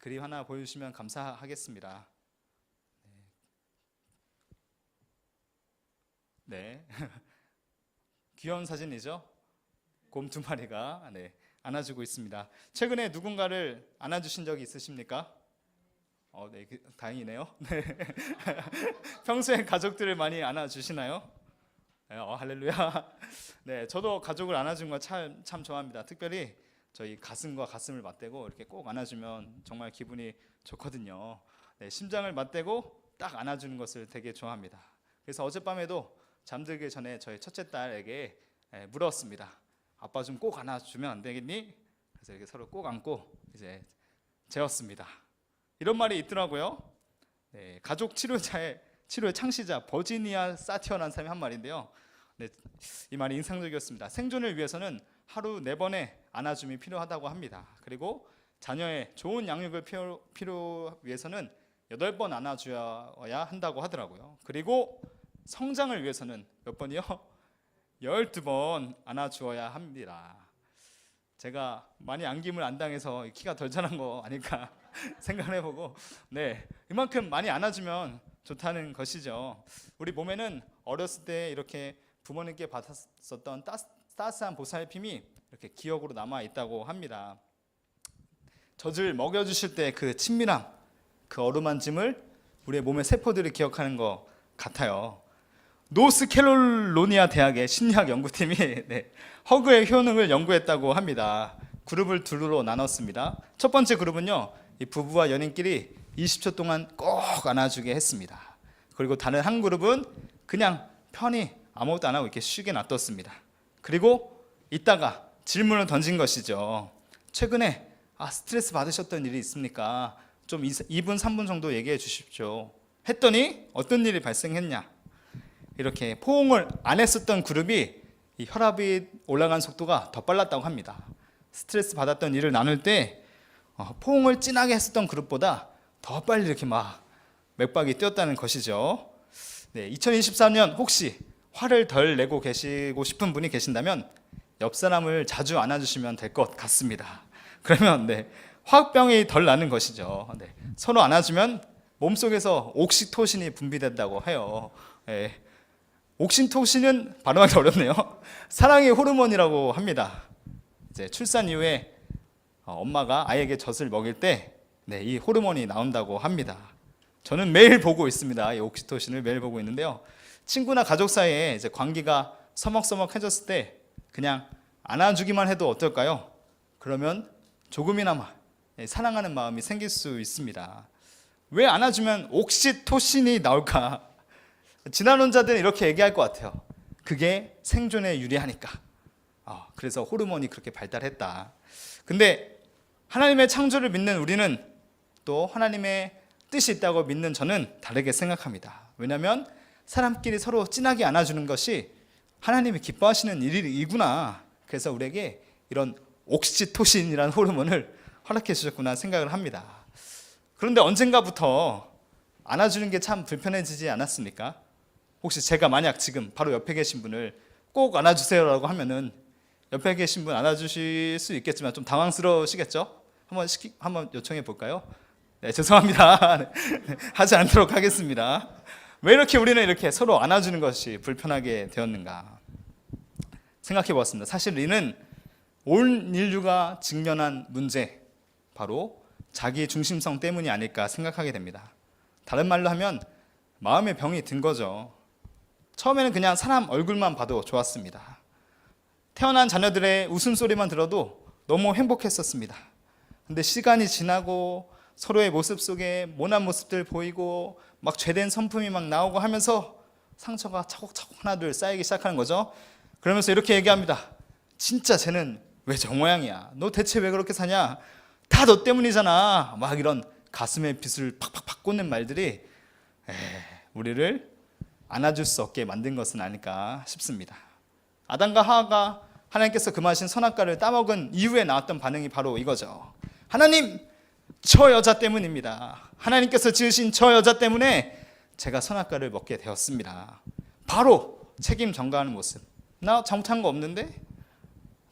그림 하나 보여주시면 감사하겠습니다. 네, 귀여운 사진이죠? 곰 2마리가 안아주고 있습니다. 최근에 누군가를 안아주신 적이 있으십니까? 네, 다행이네요. 네. 평소에 가족들을 많이 안아주시나요? 네, 할렐루야. 네, 저도 가족을 안아준 거 참 좋아합니다. 특별히 저희 가슴과 가슴을 맞대고 이렇게 꼭 안아주면 정말 기분이 좋거든요. 네, 심장을 맞대고 딱 안아주는 것을 되게 좋아합니다. 그래서 어젯밤에도 잠들기 전에 저희 첫째 딸에게 물었습니다. 아빠 좀 꼭 안아주면 안 되겠니? 그래서 이렇게 서로 꼭 안고 이제 재웠습니다. 이런 말이 있더라고요. 네, 가족 치료의 창시자 버지니아 사티어라는 사람이 한 말인데요. 네, 이 말이 인상적이었습니다. 생존을 위해서는 하루 4번의 안아줌이 필요하다고 합니다. 그리고 자녀의 좋은 양육을 필요 위해서는 8번 안아줘야 한다고 하더라고요. 그리고 성장을 위해서는 몇 번이요? 12번 안아주어야 합니다. 제가 많이 안김을 안 당해서 키가 덜 자란 거 아닐까 생각을 해보고, 네, 이만큼 많이 안아주면 좋다는 것이죠. 우리 몸에는 어렸을 때 이렇게 부모님께 받았었던 따스한 보살핌이 이렇게 기억으로 남아 있다고 합니다. 젖을 먹여주실 때 그 친밀함, 그 어루만짐을 우리의 몸의 세포들이 기억하는 것 같아요. 노스캐롤로니아 대학의 심리학 연구팀이 허그의 효능을 연구했다고 합니다. 그룹을 둘로 나눴습니다. 첫 번째 그룹은요, 이 부부와 연인끼리 20초 동안 꼭 안아주게 했습니다. 그리고 다른 한 그룹은 그냥 편히 아무것도 안 하고 이렇게 쉬게 놔뒀습니다. 그리고 이따가 질문을 던진 것이죠. 최근에 스트레스 받으셨던 일이 있습니까? 좀 2분 3분 정도 얘기해 주십시오. 했더니 어떤 일이 발생했냐? 이렇게 포옹을 안 했었던 그룹이 이 혈압이 올라간 속도가 더 빨랐다고 합니다. 스트레스 받았던 일을 나눌 때 포옹을 진하게 했었던 그룹보다 더 빨리 이렇게 막 맥박이 뛰었다는 것이죠. 네, 2023년 혹시 화를 덜 내고 계시고 싶은 분이 계신다면 옆 사람을 자주 안아주시면 될 것 같습니다. 그러면 화병이 덜 나는 것이죠. 서로 안아주면 몸속에서 옥시토신이 분비된다고 해요. 옥시토신은 발음하기 어렵네요. 사랑의 호르몬이라고 합니다. 이제 출산 이후에 엄마가 아이에게 젖을 먹일 때 이 호르몬이 나온다고 합니다. 저는 매일 보고 있습니다. 이 옥시토신을 매일 보고 있는데요. 친구나 가족 사이에 이제 관계가 서먹서먹해졌을 때 그냥 안아주기만 해도 어떨까요? 그러면 조금이나마 사랑하는 마음이 생길 수 있습니다. 왜 안아주면 옥시토신이 나올까? 진화론자들은 이렇게 얘기할 것 같아요. 그게 생존에 유리하니까. 그래서 호르몬이 그렇게 발달했다. 근데 하나님의 창조를 믿는 우리는 또 하나님의 뜻이 있다고 믿는 저는 다르게 생각합니다. 왜냐하면 사람끼리 서로 진하게 안아주는 것이 하나님이 기뻐하시는 일이구나. 그래서 우리에게 이런 옥시토신이라는 호르몬을 허락해 주셨구나 생각을 합니다. 그런데 언젠가부터 안아주는 게 참 불편해지지 않았습니까? 혹시 제가 만약 지금 바로 옆에 계신 분을 꼭 안아주세요라고 하면은 옆에 계신 분 안아주실 수 있겠지만 좀 당황스러우시겠죠? 한번 요청해 볼까요? 네, 죄송합니다. 하지 않도록 하겠습니다. 왜 이렇게 우리는 이렇게 서로 안아주는 것이 불편하게 되었는가 생각해 보았습니다. 사실 이는 온 인류가 직면한 문제, 바로 자기 중심성 때문이 아닐까 생각하게 됩니다. 다른 말로 하면 마음의 병이 든 거죠. 처음에는 그냥 사람 얼굴만 봐도 좋았습니다. 태어난 자녀들의 웃음소리만 들어도 너무 행복했었습니다. 근데 시간이 지나고 서로의 모습 속에 모난 모습들 보이고 막 죄된 성품이 막 나오고 하면서 상처가 차곡차곡 하나둘 쌓이기 시작하는 거죠. 그러면서 이렇게 얘기합니다. 진짜 쟤는 왜 저 모양이야? 너 대체 왜 그렇게 사냐? 다 너 때문이잖아. 막 이런 가슴에 빗을 팍팍팍 꽂는 말들이 우리를 안아줄 수 없게 만든 것은 아닐까 싶습니다. 아담과 하와가 하나님께서 금하신 선악과를 따먹은 이후에 나왔던 반응이 바로 이거죠. 하나님, 저 여자 때문입니다. 하나님께서 지으신 저 여자 때문에 제가 선악과를 먹게 되었습니다. 바로 책임 전가하는 모습. 나 잘못한 거 없는데?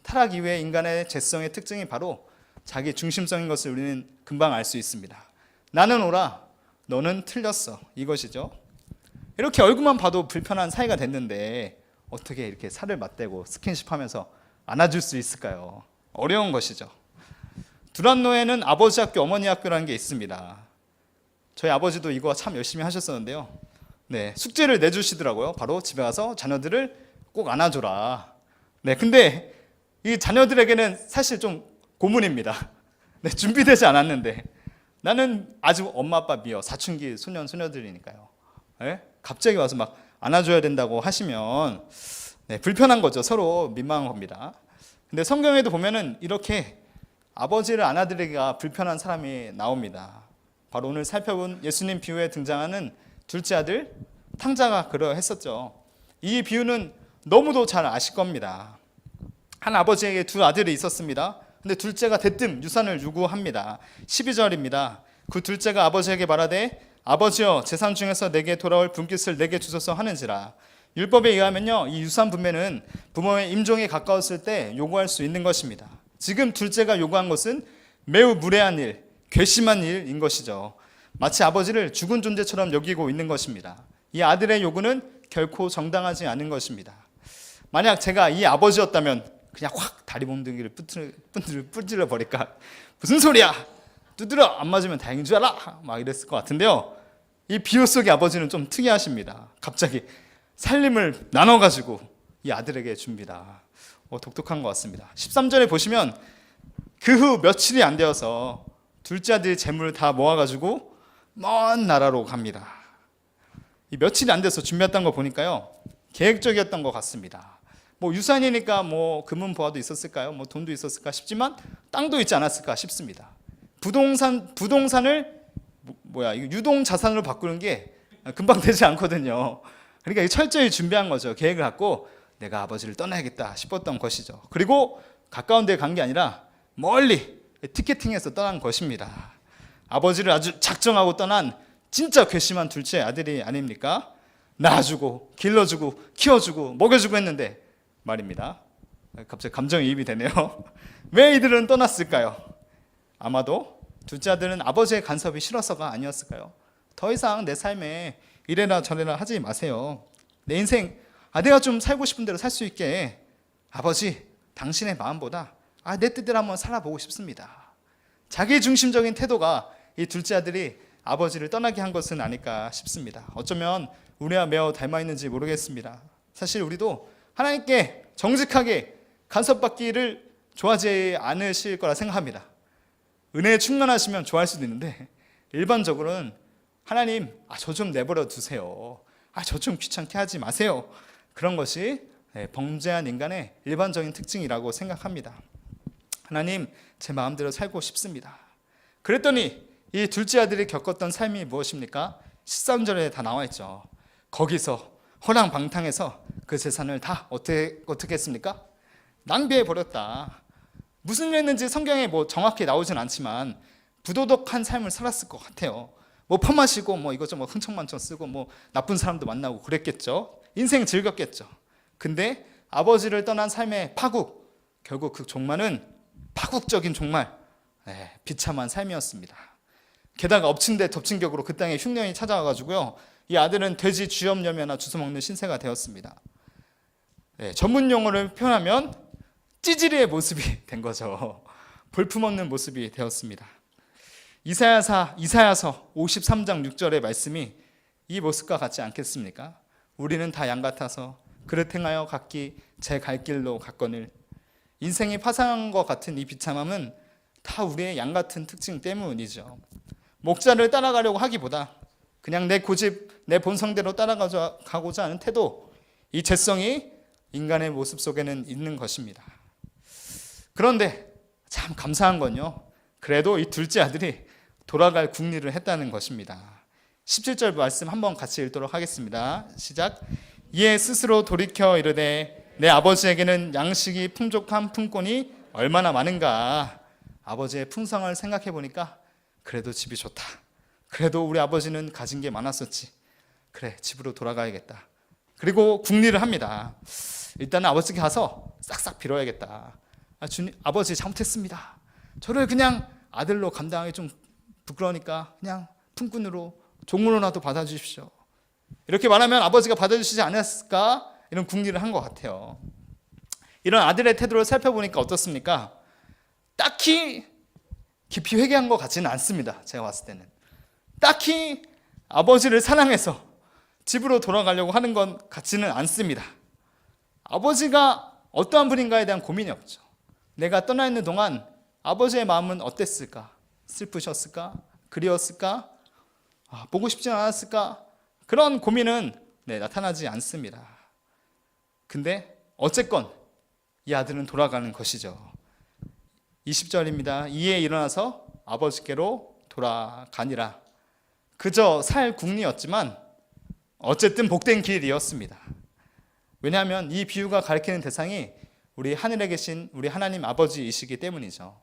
타락 이후에 인간의 죄성의 특징이 바로 자기 중심성인 것을 우리는 금방 알 수 있습니다. 나는 옳아, 너는 틀렸어. 이것이죠. 이렇게 얼굴만 봐도 불편한 사이가 됐는데 어떻게 이렇게 살을 맞대고 스킨십하면서 안아줄 수 있을까요? 어려운 것이죠. 두란노에는 아버지 학교, 어머니 학교라는 게 있습니다. 저희 아버지도 이거 참 열심히 하셨었는데요. 네, 숙제를 내주시더라고요. 바로 집에 가서 자녀들을 꼭 안아줘라. 네, 근데 이 자녀들에게는 사실 좀 고문입니다. 네, 준비되지 않았는데 나는 아직 엄마 아빠 미어 사춘기 소년 소녀들이니까요. 네? 갑자기 와서 막 안아줘야 된다고 하시면 네, 불편한 거죠. 서로 민망한 겁니다. 근데 성경에도 보면은 이렇게 아버지를 안아드리기가 불편한 사람이 나옵니다. 바로 오늘 살펴본 예수님 비유에 등장하는 둘째 아들 탕자가 그러했었죠. 이 비유는 너무도 잘 아실 겁니다. 한 아버지에게 두 아들이 있었습니다. 근데 둘째가 대뜸 유산을 요구합니다. 12절입니다. 그 둘째가 아버지에게 말하되 아버지여 재산 중에서 내게 돌아올 분깃을 내게 주소서 하는지라. 율법에 의하면요, 이 유산 분배는 부모의 임종에 가까웠을 때 요구할 수 있는 것입니다. 지금 둘째가 요구한 것은 매우 무례한 일, 괘씸한 일인 것이죠. 마치 아버지를 죽은 존재처럼 여기고 있는 것입니다. 이 아들의 요구는 결코 정당하지 않은 것입니다. 만약 제가 이 아버지였다면 그냥 확 다리 몽둥이를 뿌질러 버릴까? 무슨 소리야? 두드려! 안 맞으면 다행인 줄 알아! 막 이랬을 것 같은데요. 이 비유 속의 아버지는 좀 특이하십니다. 갑자기 살림을 나눠가지고 이 아들에게 줍니다. 독특한 것 같습니다. 13절에 보시면 그 후 며칠이 안 되어서 둘째 아들이 재물을 다 모아가지고 먼 나라로 갑니다. 이 며칠이 안 돼서 준비했던 거 보니까요, 계획적이었던 것 같습니다. 뭐 유산이니까 뭐 금은 보화도 있었을까요? 뭐 돈도 있었을까 싶지만 땅도 있지 않았을까 싶습니다. 부동산을 유동 자산으로 바꾸는 게 금방 되지 않거든요. 그러니까 철저히 준비한 거죠. 계획을 갖고 내가 아버지를 떠나야겠다 싶었던 것이죠. 그리고 가까운 데 간 게 아니라 멀리 티켓팅해서 떠난 것입니다. 아버지를 아주 작정하고 떠난 진짜 괘씸한 둘째 아들이 아닙니까? 낳아주고 길러주고 키워주고 먹여주고 했는데 말입니다. 갑자기 감정이입이 되네요. 왜 이들은 떠났을까요? 아마도 둘째 아들은 아버지의 간섭이 싫어서가 아니었을까요? 더 이상 내 삶에 이래라 저래라 하지 마세요. 내 인생 내가 좀 살고 싶은 대로 살 수 있게 아버지 당신의 마음보다 내 뜻대로 한번 살아보고 싶습니다. 자기 중심적인 태도가 이 둘째 아들이 아버지를 떠나게 한 것은 아닐까 싶습니다. 어쩌면 우리와 매우 닮아 있는지 모르겠습니다. 사실 우리도 하나님께 정직하게 간섭받기를 좋아하지 않으실 거라 생각합니다. 은혜에 충만하시면 좋아할 수도 있는데 일반적으로는 하나님 저 좀 내버려 두세요. 저 좀 귀찮게 하지 마세요. 그런 것이 범죄한 인간의 일반적인 특징이라고 생각합니다. 하나님 제 마음대로 살고 싶습니다. 그랬더니 이 둘째 아들이 겪었던 삶이 무엇입니까? 13절에 다 나와 있죠. 거기서 허랑방탕해서 그 재산을 다 어떻게 했습니까? 낭비해 버렸다. 무슨 일 했는지 성경에 뭐 정확히 나오진 않지만 부도덕한 삶을 살았을 것 같아요. 뭐 퍼마시고 뭐 이것저것 흥청망청 쓰고 뭐 나쁜 사람도 만나고 그랬겠죠. 인생 즐겼겠죠. 근데 아버지를 떠난 삶의 파국, 결국 그 종말은 파국적인 종말, 비참한 삶이었습니다. 게다가 엎친 데 덮친 격으로 그 땅에 흉년이 찾아와가지고요, 이 아들은 돼지 쥐염염이나 주워먹는 신세가 되었습니다. 전문 용어를 표현하면 찌질이의 모습이 된 거죠. 볼품없는 모습이 되었습니다. 이사야서 53장 6절의 말씀이 이 모습과 같지 않겠습니까? 우리는 다 양 같아서 그릇 행하여 각기 제 갈 길로 갔거늘. 인생이 파상한 것 같은 이 비참함은 다 우리의 양 같은 특징 때문이죠. 목자를 따라가려고 하기보다 그냥 내 고집, 내 본성대로 따라가고자 하는 태도, 이 죄성이 인간의 모습 속에는 있는 것입니다. 그런데 참 감사한 건요, 그래도 이 둘째 아들이 돌아갈 궁리를 했다는 것입니다. 17절 말씀 한번 같이 읽도록 하겠습니다. 시작. 이에 스스로 돌이켜 이르되 내 아버지에게는 양식이 풍족한 품꾼이 얼마나 많은가. 아버지의 풍성을 생각해 보니까 그래도 집이 좋다. 그래도 우리 아버지는 가진 게 많았었지. 그래, 집으로 돌아가야겠다. 그리고 궁리를 합니다. 일단은 아버지께 가서 싹싹 빌어야겠다. 주님, 아버지 잘못했습니다. 저를 그냥 아들로 감당하기 좀 부끄러우니까 그냥 품꾼으로 종으로라도 받아주십시오. 이렇게 말하면 아버지가 받아주시지 않았을까? 이런 궁리를 한 것 같아요. 이런 아들의 태도를 살펴보니까 어떻습니까? 딱히 깊이 회개한 것 같지는 않습니다. 제가 봤을 때는 딱히 아버지를 사랑해서 집으로 돌아가려고 하는 것 같지는 않습니다. 아버지가 어떠한 분인가에 대한 고민이 없죠. 내가 떠나 있는 동안 아버지의 마음은 어땠을까? 슬프셨을까? 그리웠을까? 보고 싶지 않았을까? 그런 고민은 나타나지 않습니다. 근데 어쨌건 이 아들은 돌아가는 것이죠. 20절입니다. 이에 일어나서 아버지께로 돌아가니라. 그저 살 궁리였지만 어쨌든 복된 길이었습니다. 왜냐하면 이 비유가 가리키는 대상이 우리 하늘에 계신 우리 하나님 아버지이시기 때문이죠.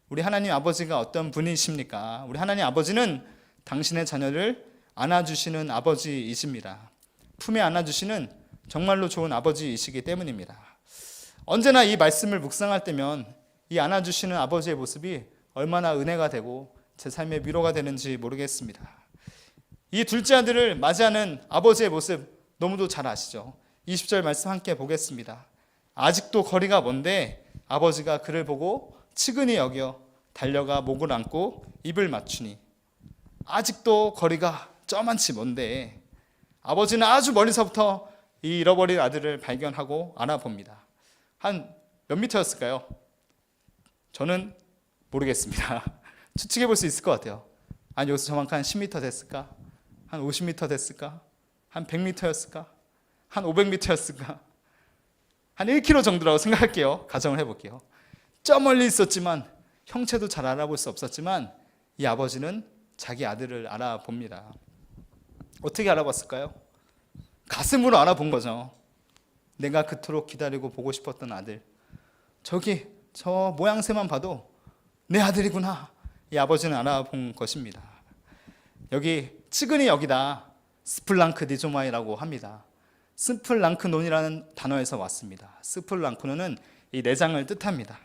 우리 하나님 아버지가 어떤 분이십니까? 우리 하나님 아버지는 당신의 자녀를 안아주시는 아버지이십니다. 품에 안아주시는 정말로 좋은 아버지이시기 때문입니다. 언제나 이 말씀을 묵상할 때면 이 안아주시는 아버지의 모습이 얼마나 은혜가 되고 제 삶의 위로가 되는지 모르겠습니다. 이 둘째 아들을 맞이하는 아버지의 모습 너무도 잘 아시죠? 20절 말씀 함께 보겠습니다. 아직도 거리가 먼데 아버지가 그를 보고 측은히 여겨 달려가 목을 안고 입을 맞추니. 아직도 거리가 저만치 먼데 아버지는 아주 멀리서부터 이 잃어버린 아들을 발견하고 알아봅니다. 한 몇 미터였을까요? 저는 모르겠습니다. 추측해 볼 수 있을 것 같아요. 여기서 저만큼 한 10m 됐을까? 한 50m 됐을까? 한 100m였을까? 한 500m였을까? 한 1km 정도라고 생각할게요. 가정을 해볼게요. 저 멀리 있었지만 형체도 잘 알아볼 수 없었지만 이 아버지는 자기 아들을 알아봅니다. 어떻게 알아봤을까요? 가슴으로 알아본 거죠. 내가 그토록 기다리고 보고 싶었던 아들, 저기 저 모양새만 봐도 내 아들이구나. 이 아버지는 알아본 것입니다. 여기 측은히 여기다 스플랑크니조마이라고 합니다. 스플랑크논이라는 단어에서 왔습니다. 스플랑크논은 이 내장을 뜻합니다.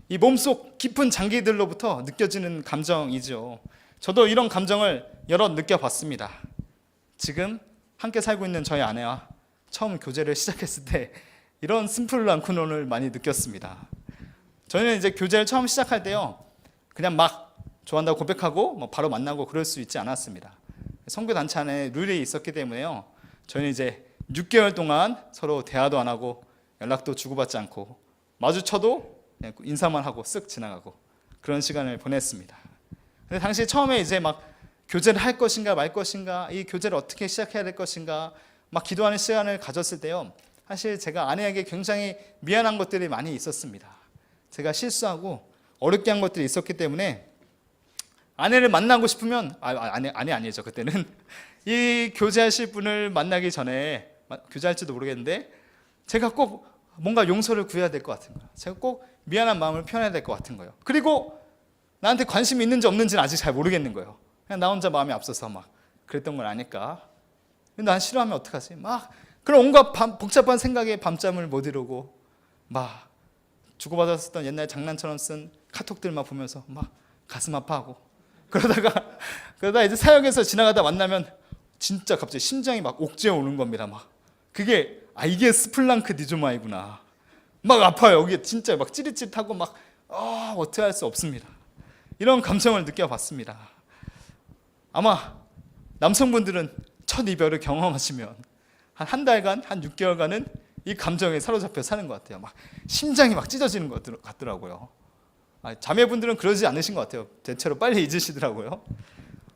이 몸속 깊은 장기들로부터 느껴지는 감정이죠. 저도 이런 감정을 여러 느껴봤습니다. 지금 함께 살고 있는 저희 아내와 처음 교제를 시작했을 때 이런 스플랑크논을 많이 느꼈습니다. 저희는 이제 교제를 처음 시작할 때요, 그냥 막 좋아한다고 고백하고 바로 만나고 그럴 수 있지 않았습니다. 선교 단체 안에 룰이 있었기 때문에요, 저희는 이제 6개월 동안 서로 대화도 안 하고 연락도 주고받지 않고 마주쳐도 그냥 인사만 하고 쓱 지나가고 그런 시간을 보냈습니다. 근데 당시 처음에 이제 막 교제를 할 것인가 말 것인가, 이 교제를 어떻게 시작해야 될 것인가 막 기도하는 시간을 가졌을 때요, 사실 제가 아내에게 굉장히 미안한 것들이 많이 있었습니다. 제가 실수하고 어렵게 한 것들이 있었기 때문에 아내를 만나고 싶으면 아내 아니죠 그때는 이 교제하실 분을 만나기 전에, 교제할지도 모르겠는데 제가 꼭 뭔가 용서를 구해야 될 것 같은 거예요. 제가 꼭 미안한 마음을 표현해야 될 것 같은 거예요. 그리고 나한테 관심이 있는지 없는지는 아직 잘 모르겠는 거예요. 그냥 나 혼자 마음이 앞서서 막 그랬던 걸 아니까. 근데 난 싫어하면 어떡하지? 막 그런 온갖 복잡한 생각에 밤잠을 못 이루고 막 주고받았었던 옛날 장난처럼 쓴 카톡들만 보면서 막 가슴 아파하고 그러다 이제 사역에서 지나가다 만나면 진짜 갑자기 심장이 막 옥죄어 오는 겁니다. 막 그게 이게 스플랑크니조마이구나. 막 아파요. 여기 진짜 막 찌릿찌릿하고 막 어떻게 할 수 없습니다. 이런 감정을 느껴봤습니다. 아마 남성분들은 첫 이별을 경험하시면 한 달간, 한 6개월간은 이 감정에 사로잡혀 사는 것 같아요. 막 심장이 막 찢어지는 것 같더라고요. 자매분들은 그러지 않으신 것 같아요. 대체로 빨리 잊으시더라고요.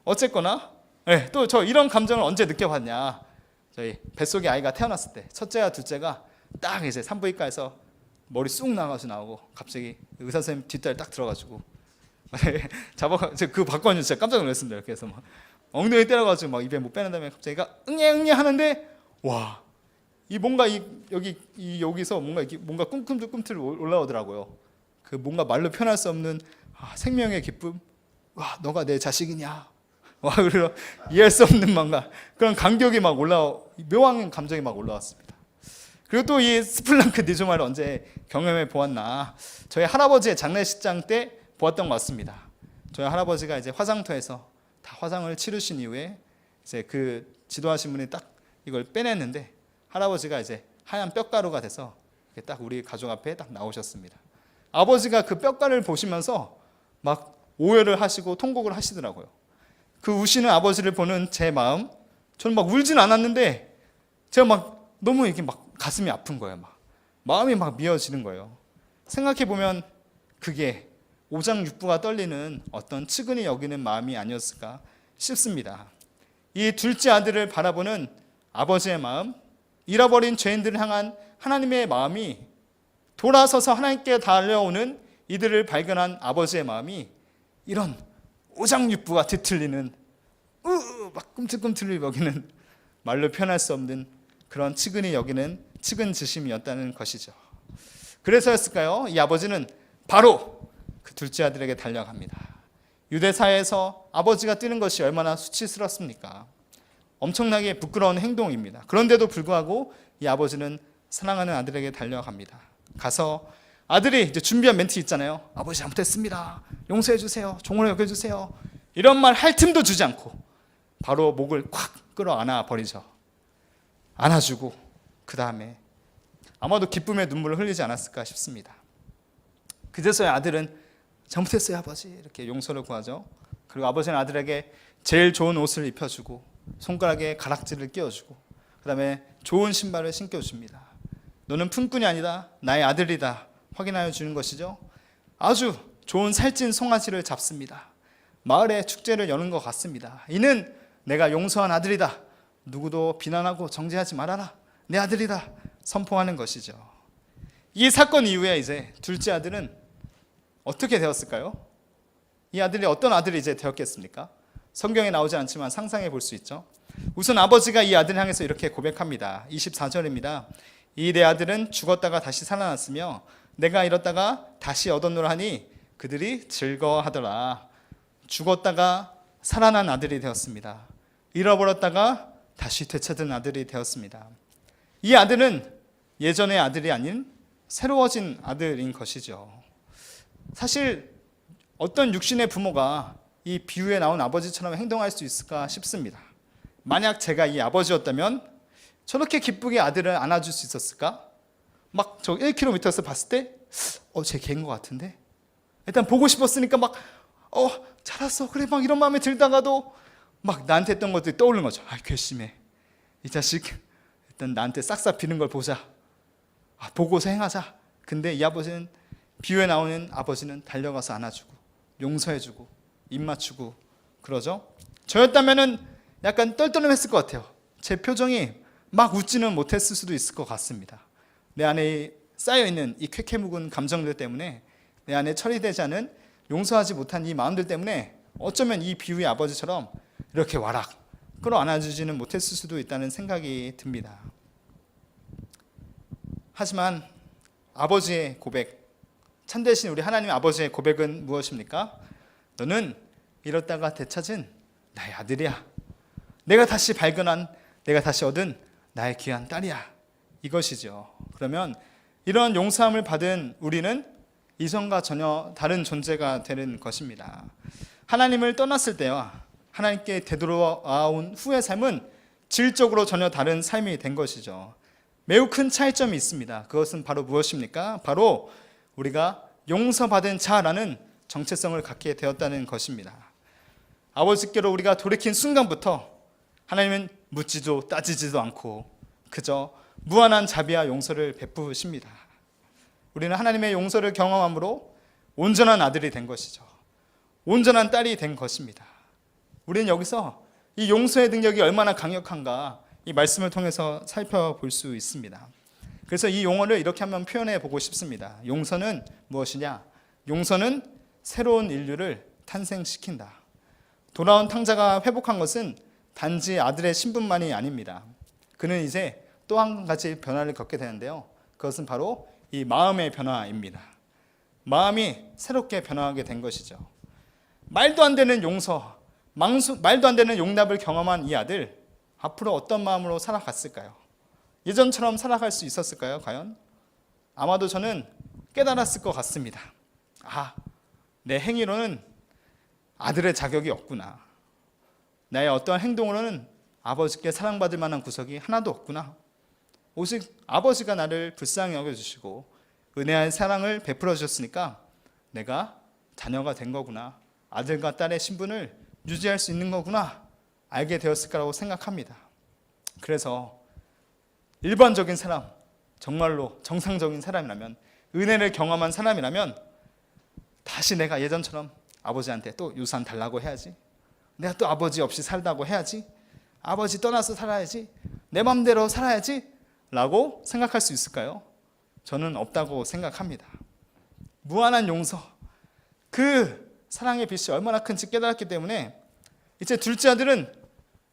어쨌거나 또 저 이런 감정을 언제 느껴봤냐, 저희 뱃속에 아이가 태어났을 때 첫째와 둘째가 딱 이제 산부인과에서 머리 쑥 나가서 나오고 갑자기 의사 선생님 뒷다리 딱 들어가지고 그 봤거든요. 진짜 깜짝 놀랐습니다. 그래서 막 엉덩이 때려가지고 막 입에 못 빼는 다음에 갑자기 응애 하는데, 와, 이 뭔가 여기서 뭔가 꿈틀꿈틀 올라오더라고요. 그 뭔가 말로 표현할 수 없는 생명의 기쁨, 와, 너가 내 자식이냐, 와, 그리고 이해할 수 없는 뭔가 그런 감격이 막 묘한 감정이 막 올라왔습니다. 그리고 또 이 스플랑크니조마를 언제 경험해 보았나, 저희 할아버지의 장례식장 때 보았던 것 같습니다. 저희 할아버지가 이제 화장터에서 다 화장을 치르신 이후에 이제 그 지도하신 분이 딱 이걸 빼냈는데 할아버지가 이제 하얀 뼈가루가 돼서 딱 우리 가족 앞에 딱 나오셨습니다. 아버지가 그 뼈가루를 보시면서 막 오열을 하시고 통곡을 하시더라고요. 그 우시는 아버지를 보는 제 마음, 저는 막 울진 않았는데 제가 막 너무 이렇게 막 가슴이 아픈 거예요. 막 마음이 막 미어지는 거예요. 생각해 보면 그게 오장육부가 떨리는 어떤 측은히 여기는 마음이 아니었을까 싶습니다. 이 둘째 아들을 바라보는 아버지의 마음, 잃어버린 죄인들을 향한 하나님의 마음이, 돌아서서 하나님께 달려오는 이들을 발견한 아버지의 마음이 이런 오장육부가 뒤틀리는 막 꿈틀꿈틀 여기는 말로 표현할 수 없는 그런 측은히 여기는 측은지심이었다는 것이죠. 그래서였을까요? 이 아버지는 바로 그 둘째 아들에게 달려갑니다. 유대사회에서 아버지가 뛰는 것이 얼마나 수치스럽습니까? 엄청나게 부끄러운 행동입니다. 그런데도 불구하고 이 아버지는 사랑하는 아들에게 달려갑니다. 가서 아들이 이제 준비한 멘트 있잖아요. 아버지 잘못했습니다. 용서해 주세요. 종으로 여겨주세요. 이런 말 할 틈도 주지 않고 바로 목을 콱 끌어안아 버리죠. 안아주고 그 다음에 아마도 기쁨의 눈물을 흘리지 않았을까 싶습니다. 그제서야 아들은 잘못했어요 아버지 이렇게 용서를 구하죠. 그리고 아버지는 아들에게 제일 좋은 옷을 입혀주고 손가락에 가락지를 끼워주고 그 다음에 좋은 신발을 신겨줍니다. 너는 품꾼이 아니다 나의 아들이다 확인하여 주는 것이죠. 아주 좋은 살찐 송아지를 잡습니다. 마을에 축제를 여는 것 같습니다. 이는 내가 용서한 아들이다. 누구도 비난하고 정죄하지 말아라. 내 아들이다. 선포하는 것이죠. 이 사건 이후에 이제 둘째 아들은 어떻게 되었을까요? 이 아들이 어떤 아들이 이제 되었겠습니까? 성경에 나오지 않지만 상상해 볼 수 있죠. 우선 아버지가 이 아들을 향해서 이렇게 고백합니다. 24절입니다. 이 내 아들은 죽었다가 다시 살아났으며 내가 잃었다가 다시 얻었노라 하니 그들이 즐거워하더라. 죽었다가 살아난 아들이 되었습니다. 잃어버렸다가 다시 되찾은 아들이 되었습니다. 이 아들은 예전의 아들이 아닌 새로워진 아들인 것이죠. 사실 어떤 육신의 부모가 이 비유에 나온 아버지처럼 행동할 수 있을까 싶습니다. 만약 제가 이 아버지였다면 저렇게 기쁘게 아들을 안아줄 수 있었을까? 막 저 1km에서 봤을 때 쟤 걔인 것 같은데? 일단 보고 싶었으니까 막 잘했어 그래 막 이런 마음에 들다가도 막 나한테 했던 것들이 떠오르는 거죠. 괘씸해. 이 자식 일단 나한테 싹싹 비는 걸 보자. 보고서 행하자. 근데 이 아버지는 비유에 나오는 아버지는 달려가서 안아주고 용서해주고 입 맞추고 그러죠. 저였다면은 약간 떨떠름했을 것 같아요. 제 표정이 막 웃지는 못했을 수도 있을 것 같습니다. 내 안에 쌓여있는 이 쾌쾌 묵은 감정들 때문에 내 안에 처리되지 않은 용서하지 못한 이 마음들 때문에 어쩌면 이 비유의 아버지처럼 이렇게 와락 끌어안아주지는 못했을 수도 있다는 생각이 듭니다. 하지만 아버지의 고백, 참되신 우리 하나님 아버지의 고백은 무엇입니까? 너는 잃었다가 되찾은 나의 아들이야. 내가 다시 발견한, 내가 다시 얻은 나의 귀한 딸이야. 이것이죠. 그러면 이런 용서함을 받은 우리는 이전과 전혀 다른 존재가 되는 것입니다. 하나님을 떠났을 때와 하나님께 되돌아온 후의 삶은 질적으로 전혀 다른 삶이 된 것이죠. 매우 큰 차이점이 있습니다. 그것은 바로 무엇입니까? 바로 우리가 용서받은 자라는 정체성을 갖게 되었다는 것입니다. 아버지께로 우리가 돌이킨 순간부터 하나님은 묻지도 따지지도 않고 그저 무한한 자비와 용서를 베푸십니다. 우리는 하나님의 용서를 경험함으로 온전한 아들이 된 것이죠. 온전한 딸이 된 것입니다. 우리는 여기서 이 용서의 능력이 얼마나 강력한가 이 말씀을 통해서 살펴볼 수 있습니다. 그래서 이 용어를 이렇게 한번 표현해 보고 싶습니다. 용서는 무엇이냐? 용서는 새로운 인류를 탄생시킨다. 돌아온 탕자가 회복한 것은 단지 아들의 신분만이 아닙니다. 그는 이제 또 한 가지 변화를 겪게 되는데요. 그것은 바로 이 마음의 변화입니다. 마음이 새롭게 변화하게 된 것이죠. 말도 안 되는 용서, 말도 안 되는 용납을 경험한 이 아들, 앞으로 어떤 마음으로 살아갔을까요? 예전처럼 살아갈 수 있었을까요? 과연? 아마도 저는 깨달았을 것 같습니다. 내 행위로는 아들의 자격이 없구나. 나의 어떠한 행동으로는 아버지께 사랑받을 만한 구석이 하나도 없구나. 오직 아버지가 나를 불쌍히 여겨주시고 은혜한 사랑을 베풀어 주셨으니까 내가 자녀가 된 거구나. 아들과 딸의 신분을 유지할 수 있는 거구나. 알게 되었을 거라고 생각합니다. 그래서 일반적인 사람, 정말로 정상적인 사람이라면, 은혜를 경험한 사람이라면 다시 내가 예전처럼 아버지한테 또 유산 달라고 해야지, 내가 또 아버지 없이 살다고 해야지, 아버지 떠나서 살아야지, 내 맘대로 살아야지 라고 생각할 수 있을까요? 저는 없다고 생각합니다. 무한한 용서, 그 사랑의 빛이 얼마나 큰지 깨달았기 때문에 이제 둘째 아들은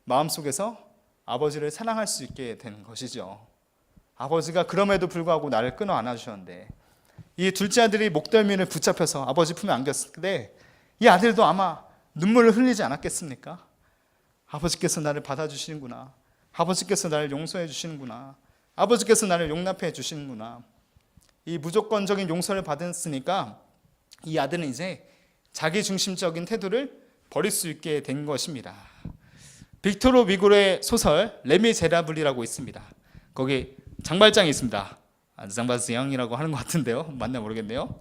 마음속에서 아버지를 사랑할 수 있게 된 것이죠. 아버지가 그럼에도 불구하고 나를 끊어 안아주셨는데, 이 둘째 아들이 목덜미를 붙잡혀서 아버지 품에 안겼을 때 이 아들도 아마 눈물을 흘리지 않았겠습니까? 아버지께서 나를 받아주시는구나, 아버지께서 나를 용서해 주시는구나, 아버지께서 나를 용납해 주시는구나. 이 무조건적인 용서를 받았으니까 이 아들은 이제 자기중심적인 태도를 버릴 수 있게 된 것입니다. 빅토르 위고르의 소설 레미제라블이라고 있습니다. 거기 장발장이 있습니다. 장발장이라고 하는 것 같은데요, 맞나 모르겠네요.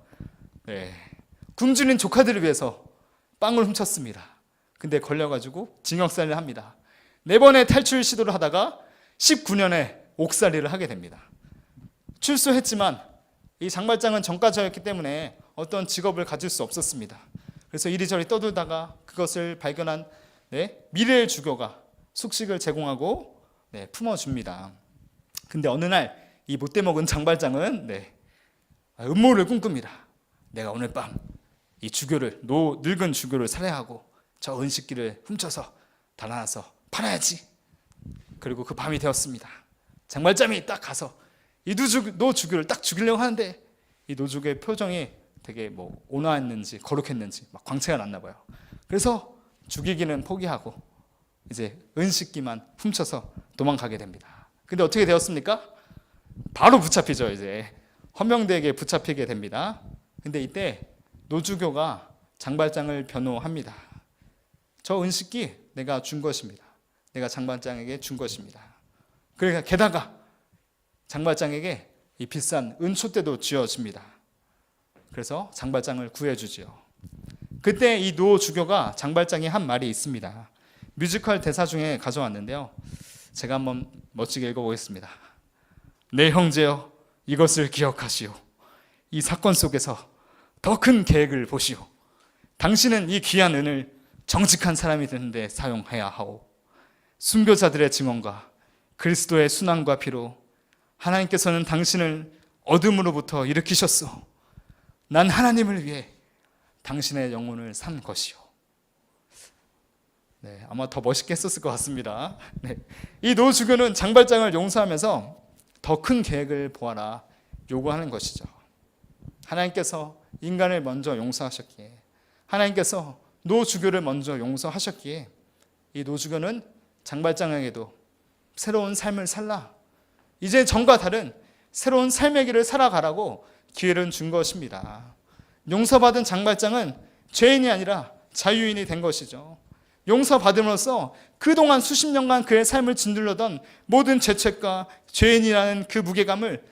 네. 굶주린 조카들을 위해서 빵을 훔쳤습니다. 근데 걸려가지고 징역살이를 합니다. 4번의 탈출 시도를 하다가 19년에 옥살이를 하게 됩니다. 출소했지만 이 장발장은 전과자였기 때문에 어떤 직업을 가질 수 없었습니다. 그래서 이리저리 떠돌다가 그것을 발견한 미래의 주교가 숙식을 제공하고 품어줍니다. 근데 어느 날 이 못돼먹은 장발장은 음모를 꿈꿉니다. 내가 오늘 밤 이 주교를, 늙은 주교를 살해하고 저 은식기를 훔쳐서 달아나서 팔아야지. 그리고 그 밤이 되었습니다. 장발장이 딱 가서 이 노 주교를 딱 죽이려고 하는데 이 노주교의 표정이 되게 온화했는지 거룩했는지 막 광채가 났나 봐요. 그래서 죽이기는 포기하고 이제 은식기만 훔쳐서 도망가게 됩니다. 근데 어떻게 되었습니까? 바로 붙잡히죠. 이제 헌병대에게 붙잡히게 됩니다. 근데 이때 노주교가 장발장을 변호합니다. 저 은식기 내가 준 것입니다. 내가 장발장에게 준 것입니다. 그러니까 게다가 장발장에게 이 비싼 은촛대도 쥐어줍니다. 그래서 장발장을 구해주지요. 그때 이 노주교가 장발장이 한 말이 있습니다. 뮤지컬 대사 중에 가져왔는데요, 제가 한번 멋지게 읽어보겠습니다. 내 형제여, 이것을 기억하시오. 이 사건 속에서 더 큰 계획을 보시오. 당신은 이 귀한 은을 정직한 사람이 되는데 사용해야 하오. 순교자들의 증언과 그리스도의 순환과 피로 하나님께서는 당신을 어둠으로부터 일으키셨소. 난 하나님을 위해 당신의 영혼을 산 것이오. 아마 더 멋있게 했었을 것 같습니다. 이 노주교는 장발장을 용서하면서 더 큰 계획을 보아라 요구하는 것이죠. 하나님께서 인간을 먼저 용서하셨기에, 하나님께서 노주교를 먼저 용서하셨기에 이 노주교는 장발장에게도 새로운 삶을 살라, 이제 전과 다른 새로운 삶의 길을 살아가라고 기회를 준 것입니다. 용서받은 장발장은 죄인이 아니라 자유인이 된 것이죠. 용서받음으로써 그동안 수십 년간 그의 삶을 짓눌러던 모든 죄책과 죄인이라는 그 무게감을,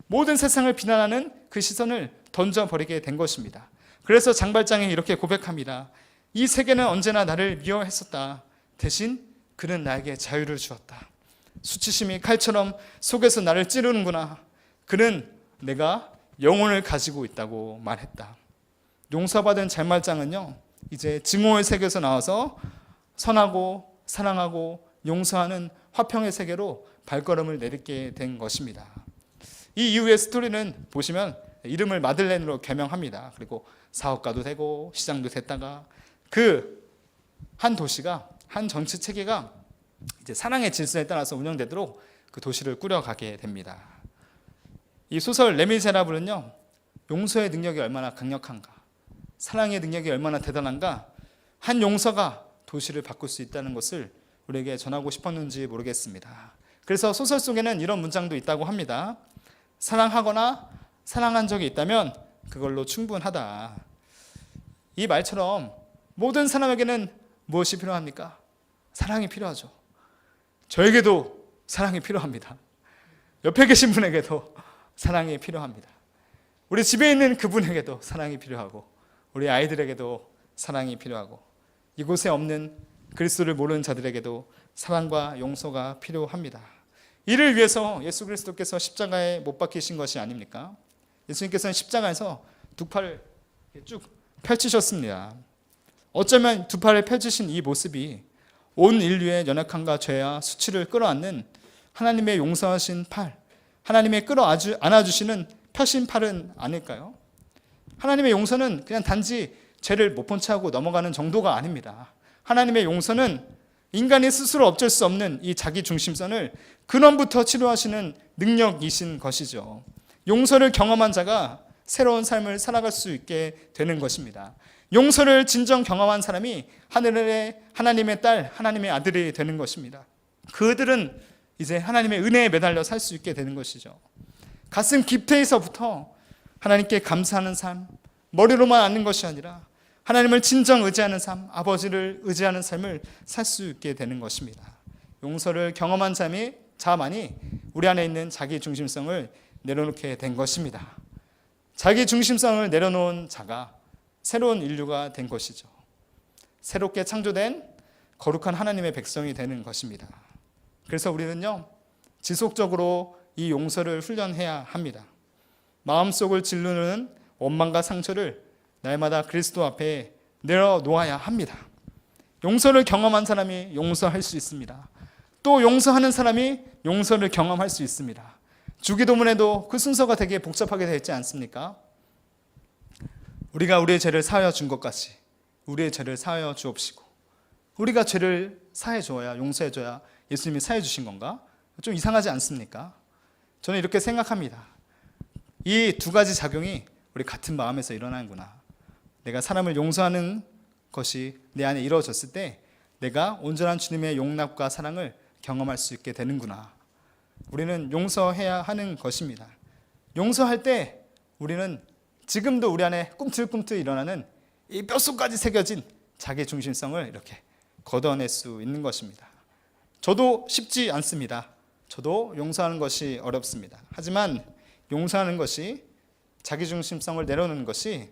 모든 세상을 비난하는 그 시선을 던져버리게 된 것입니다. 그래서 장발장이 이렇게 고백합니다. 이 세계는 언제나 나를 미워했었다. 대신 그는 나에게 자유를 주었다. 수치심이 칼처럼 속에서 나를 찌르는구나. 그는 내가 영혼을 가지고 있다고 말했다. 용서받은 장발장은요, 이제 증오의 세계에서 나와서 선하고 사랑하고 용서하는 화평의 세계로 발걸음을 내딛게 된 것입니다. 이 이후의 스토리는 보시면 이름을 마들렌으로 개명합니다. 그리고 사업가도 되고 시장도 됐다가 그 한 도시가, 한 정치 체계가 이제 사랑의 질서에 따라서 운영되도록 그 도시를 꾸려가게 됩니다. 이 소설 레미제라블은요, 용서의 능력이 얼마나 강력한가, 사랑의 능력이 얼마나 대단한가, 한 용서가 도시를 바꿀 수 있다는 것을 우리에게 전하고 싶었는지 모르겠습니다. 그래서 소설 속에는 이런 문장도 있다고 합니다. 사랑하거나 사랑한 적이 있다면 그걸로 충분하다. 이 말처럼 모든 사람에게는 무엇이 필요합니까? 사랑이 필요하죠. 저에게도 사랑이 필요합니다. 옆에 계신 분에게도 사랑이 필요합니다. 우리 집에 있는 그분에게도 사랑이 필요하고, 우리 아이들에게도 사랑이 필요하고, 이곳에 없는 그리스도를 모르는 자들에게도 사랑과 용서가 필요합니다. 이를 위해서 예수 그리스도께서 십자가에 못 박히신 것이 아닙니까? 예수님께서는 십자가에서 두 팔을 쭉 펼치셨습니다. 어쩌면 두 팔을 펼치신 이 모습이 온 인류의 연약함과 죄와 수치를 끌어안는 하나님의 용서하신 팔, 하나님의 안아주시는 펴신 팔은 아닐까요? 하나님의 용서는 그냥 단지 죄를 못 본 채하고 넘어가는 정도가 아닙니다. 하나님의 용서는 인간이 스스로 어쩔 수 없는 이 자기 중심성을 근원부터 치료하시는 능력이신 것이죠. 용서를 경험한 자가 새로운 삶을 살아갈 수 있게 되는 것입니다. 용서를 진정 경험한 사람이 하늘의 하나님의 딸, 하나님의 아들이 되는 것입니다. 그들은 이제 하나님의 은혜에 매달려 살 수 있게 되는 것이죠. 가슴 깊이에서부터 하나님께 감사하는 삶, 머리로만 앉는 것이 아니라 하나님을 진정 의지하는 삶, 아버지를 의지하는 삶을 살 수 있게 되는 것입니다. 용서를 경험한 자만이 우리 안에 있는 자기 중심성을 내려놓게 된 것입니다. 자기 중심성을 내려놓은 자가 새로운 인류가 된 것이죠. 새롭게 창조된 거룩한 하나님의 백성이 되는 것입니다. 그래서 우리는요, 지속적으로 이 용서를 훈련해야 합니다. 마음속을 짓누르는 원망과 상처를 날마다 그리스도 앞에 내려놓아야 합니다. 용서를 경험한 사람이 용서할 수 있습니다. 또 용서하는 사람이 용서를 경험할 수 있습니다. 주기도문에도 그 순서가 되게 복잡하게 되어 있지 않습니까? 우리가 우리의 죄를 사하여 준 것 같이 우리의 죄를 사하여 주옵시고, 우리가 죄를 사해 줘야, 용서해 줘야 예수님이 사해 주신 건가? 좀 이상하지 않습니까? 저는 이렇게 생각합니다. 이 두 가지 작용이 우리 같은 마음에서 일어나는구나. 내가 사람을 용서하는 것이 내 안에 이루어졌을 때 내가 온전한 주님의 용납과 사랑을 경험할 수 있게 되는구나. 우리는 용서해야 하는 것입니다. 용서할 때 우리는 지금도 우리 안에 꿈틀꿈틀 일어나는 이 뼛속까지 새겨진 자기 중심성을 이렇게 걷어낼 수 있는 것입니다. 저도 쉽지 않습니다. 저도 용서하는 것이 어렵습니다. 하지만 용서하는 것이, 자기 중심성을 내려놓는 것이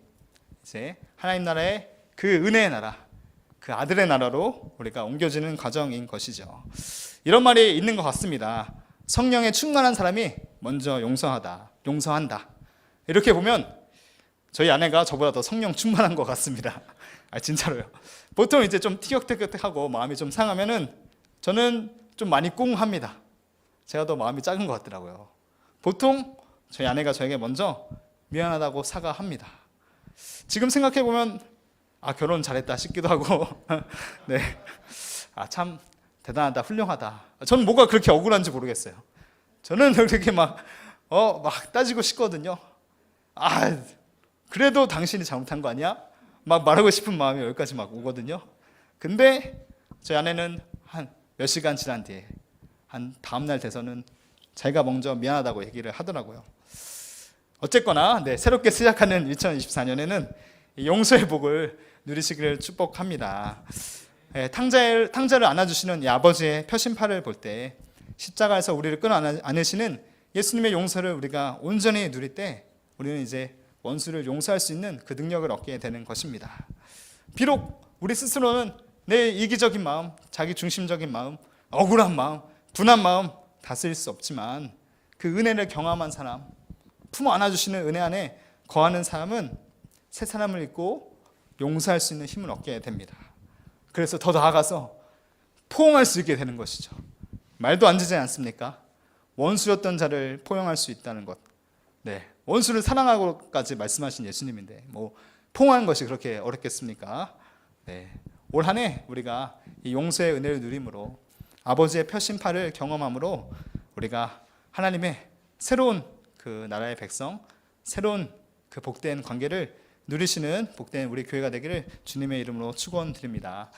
이제 하나님 나라의 그 은혜의 나라, 그 아들의 나라로 우리가 옮겨지는 과정인 것이죠. 이런 말이 있는 것 같습니다. 성령에 충만한 사람이 먼저 용서한다. 이렇게 보면 저희 아내가 저보다 더 성령 충만한 것 같습니다. 진짜로요. 보통 이제 좀 티격태격하고 마음이 좀 상하면은 저는 좀 많이 꿍합니다. 제가 더 마음이 작은 것 같더라고요. 보통 저희 아내가 저에게 먼저 미안하다고 사과합니다. 지금 생각해보면 결혼 잘했다 싶기도 하고 네, 참 대단하다, 훌륭하다. 저는 뭐가 그렇게 억울한지 모르겠어요. 저는 그렇게 막 따지고 싶거든요. 그래도 당신이 잘못한 거 아니야? 막 말하고 싶은 마음이 여기까지 막 오거든요. 근데 저희 아내는 한 몇 시간 지난 뒤에, 한 다음날 돼서는 자기가 먼저 미안하다고 얘기를 하더라고요. 어쨌거나 새롭게 시작하는 2024년에는 용서의 복을 누리시기를 축복합니다. 탕자를 안아주시는 이 아버지의 펴신팔을 볼 때, 십자가에서 우리를 끌어 안으시는 예수님의 용서를 우리가 온전히 누릴 때 우리는 이제 원수를 용서할 수 있는 그 능력을 얻게 되는 것입니다. 비록 우리 스스로는 내 이기적인 마음, 자기 중심적인 마음, 억울한 마음, 분한 마음 다스릴 수 없지만 그 은혜를 경험한 사람, 품어 안아주시는 은혜 안에 거하는 사람은 새 사람을 입고 용서할 수 있는 힘을 얻게 됩니다. 그래서 더 나아가서 포용할 수 있게 되는 것이죠. 말도 안 되지 않습니까? 원수였던 자를 포용할 수 있다는 것. 원수를 사랑하고까지 말씀하신 예수님인데 포용하는 것이 그렇게 어렵겠습니까? 올 한 해 우리가 이 용서의 은혜를 누림으로, 아버지의 펴신팔을 경험함으로 우리가 하나님의 새로운 그 나라의 백성, 새로운 그 복된 관계를 누리시는 복된 우리 교회가 되기를 주님의 이름으로 축원드립니다.